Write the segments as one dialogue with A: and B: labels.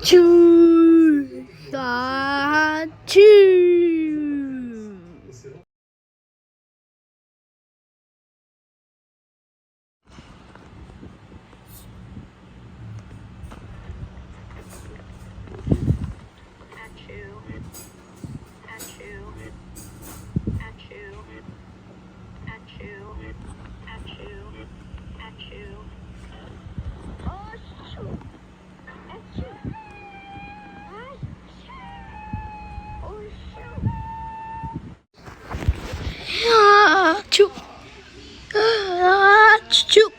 A: Achoo! Achoo! Achoo! Achoo!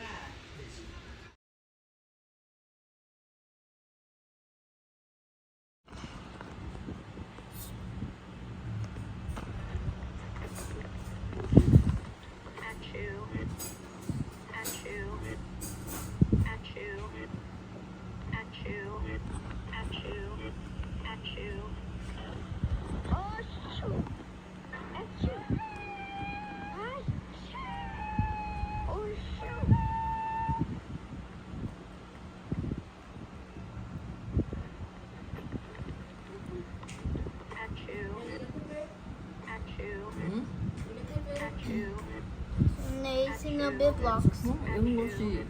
A: Nacing a bit blocks.
B: Eu não gosto de...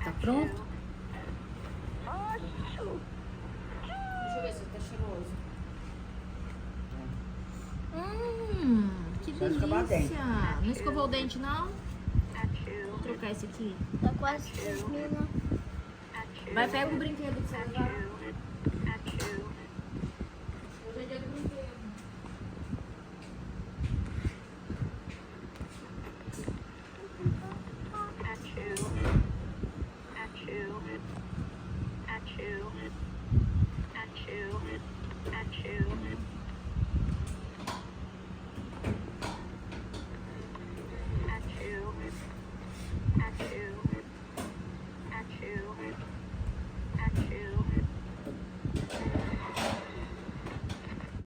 B: Tá pronto? Deixa eu ver se tá cheiroso. Que delícia. Não escovou o dente, não? Vou trocar esse aqui.
A: Tá quase terminando.
B: Vai, pega o brinquedo que você vai usar. Hoje é dia do brinquedo.